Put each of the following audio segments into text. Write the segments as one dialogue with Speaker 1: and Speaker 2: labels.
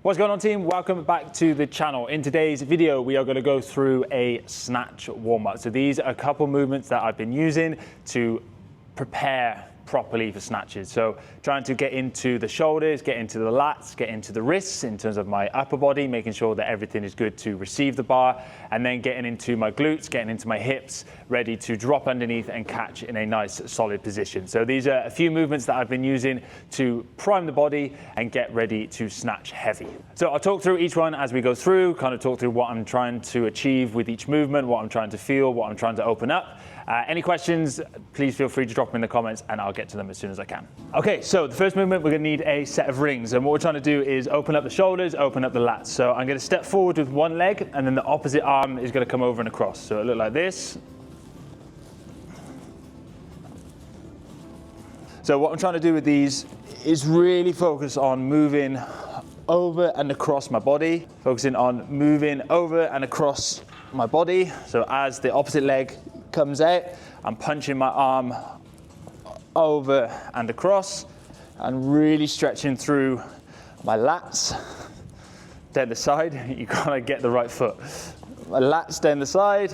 Speaker 1: What's going on, team? Welcome back to the channel. In today's video, we are going to go through a snatch warm-up. So these are a couple movements that I've been using to prepare properly for snatches. So trying to get into the shoulders, get into the lats, get into the wrists in terms of my upper body, making sure that everything is good to receive the bar, and then getting into my glutes, getting into my hips, ready to drop underneath and catch in a nice solid position. So these are a few movements that I've been using to prime the body and get ready to snatch heavy. So I'll talk through each one as we go through, kind of talk through what I'm trying to achieve with each movement, what I'm trying to feel, what I'm trying to open up. Any questions, please feel free to drop them in the comments and I'll get to them as soon as I can. Okay, so the first movement, we're gonna need a set of rings. And what we're trying to do is open up the shoulders, open up the lats. So I'm gonna step forward with one leg and then the opposite arm is gonna come over and across. So it'll look like this. So what I'm trying to do with these is really focus on moving over and across my body, focusing on moving over and across my body. So as the opposite leg comes out, I'm punching my arm over and across and really stretching through my lats down the side. You gotta get the right foot. My lats down the side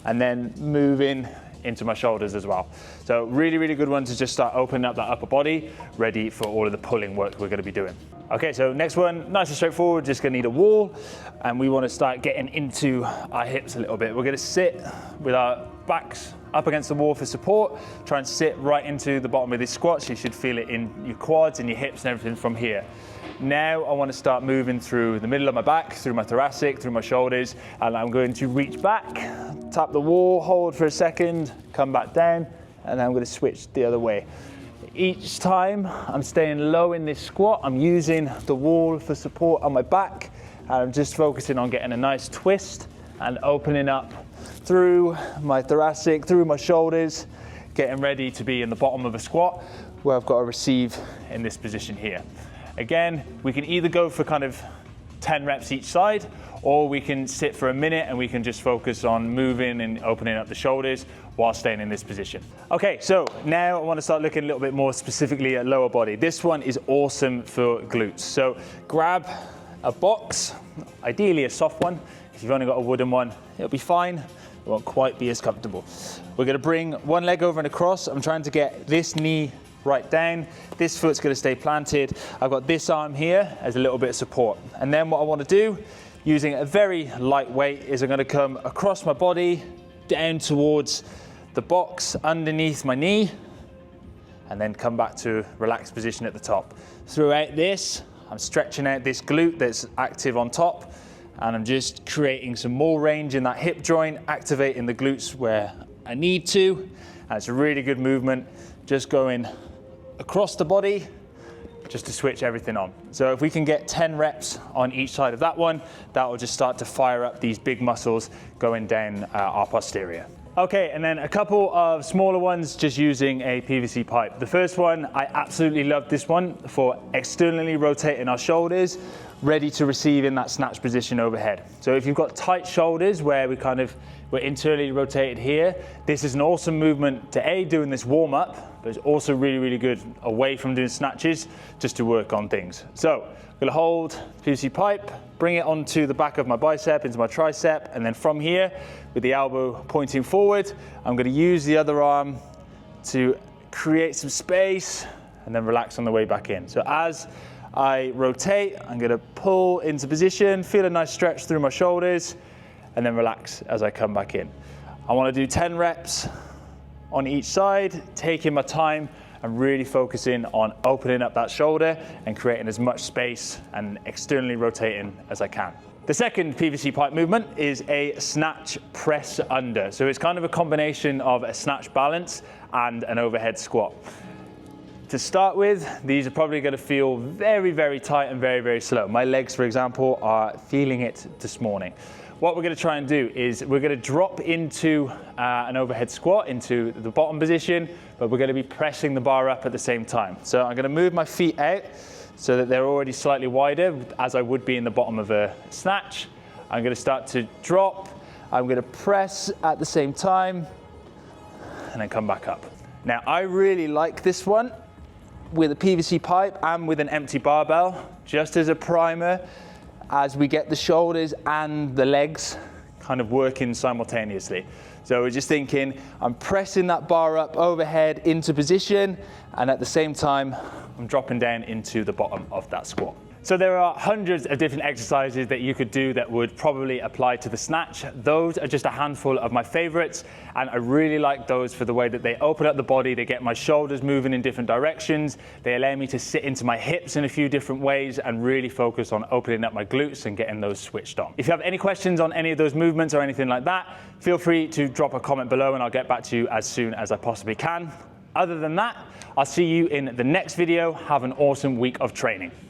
Speaker 1: and then moving into my shoulders as well. So really, really good one to just start opening up that upper body, ready for all of the pulling work we're gonna be doing. Okay, so next one, nice and straightforward, just gonna need a wall, and we wanna start getting into our hips a little bit. We're gonna sit with our backs up against the wall for support, try and sit right into the bottom of this squat, so you should feel it in your quads and your hips and everything from here. Now I want to start moving through the middle of my back, through my thoracic, through my shoulders, and I'm going to reach back, tap the wall, hold for a second, come back down, and then I'm going to switch the other way. Each time I'm staying low in this squat, I'm using the wall for support on my back, and I'm just focusing on getting a nice twist and opening up through my thoracic, through my shoulders, getting ready to be in the bottom of a squat where I've got to receive in this position here. Again, we can either go for kind of 10 reps each side, or we can sit for a minute and we can just focus on moving and opening up the shoulders while staying in this position. Okay, so now I want to start looking a little bit more specifically at lower body. This one is awesome for glutes. So grab a box, ideally a soft one. If you've only got a wooden one, it'll be fine. It won't quite be as comfortable. We're gonna bring one leg over and across. I'm trying to get this knee right down. This foot's gonna stay planted. I've got this arm here as a little bit of support. And then what I wanna do, using a very light weight, is I'm gonna come across my body, down towards the box underneath my knee, and then come back to relaxed position at the top. Throughout this, I'm stretching out this glute that's active on top, and I'm just creating some more range in that hip joint, activating the glutes where I need to. And it's a really good movement, just going across the body, just to switch everything on. So if we can get 10 reps on each side of that one, that will just start to fire up these big muscles going down our posterior. Okay, and then a couple of smaller ones just using a PVC pipe. The first one, I absolutely love this one for externally rotating our shoulders, ready to receive in that snatch position overhead. So if you've got tight shoulders where we're internally rotated here, this is an awesome movement to doing this warm up, but it's also really, really good away from doing snatches just to work on things. So I'm gonna hold PVC pipe, bring it onto the back of my bicep, into my tricep, and then from here, with the elbow pointing forward, I'm gonna use the other arm to create some space and then relax on the way back in. So as I rotate, I'm gonna pull into position, feel a nice stretch through my shoulders, and then relax as I come back in. I wanna do 10 reps on each side, taking my time and really focusing on opening up that shoulder and creating as much space and externally rotating as I can. The second PVC pipe movement is a snatch press under. So it's kind of a combination of a snatch balance and an overhead squat. To start with, these are probably going to feel very, very tight and very, very slow. My legs, for example, are feeling it this morning. What we're going to try and do is we're going to drop into an overhead squat, into the bottom position, but we're going to be pressing the bar up at the same time. So I'm going to move my feet out so that they're already slightly wider, as I would be in the bottom of a snatch. I'm going to start to drop. I'm going to press at the same time and then come back up. Now, I really like this one with a PVC pipe and with an empty barbell, just as a primer, as we get the shoulders and the legs kind of working simultaneously. So we're just thinking, I'm pressing that bar up overhead into position, and at the same time, I'm dropping down into the bottom of that squat. So there are hundreds of different exercises that you could do that would probably apply to the snatch. Those are just a handful of my favorites, and I really like those for the way that they open up the body, they get my shoulders moving in different directions, they allow me to sit into my hips in a few different ways and really focus on opening up my glutes and getting those switched on. If you have any questions on any of those movements or anything like that, feel free to drop a comment below and I'll get back to you as soon as I possibly can. Other than that, I'll see you in the next video. Have an awesome week of training.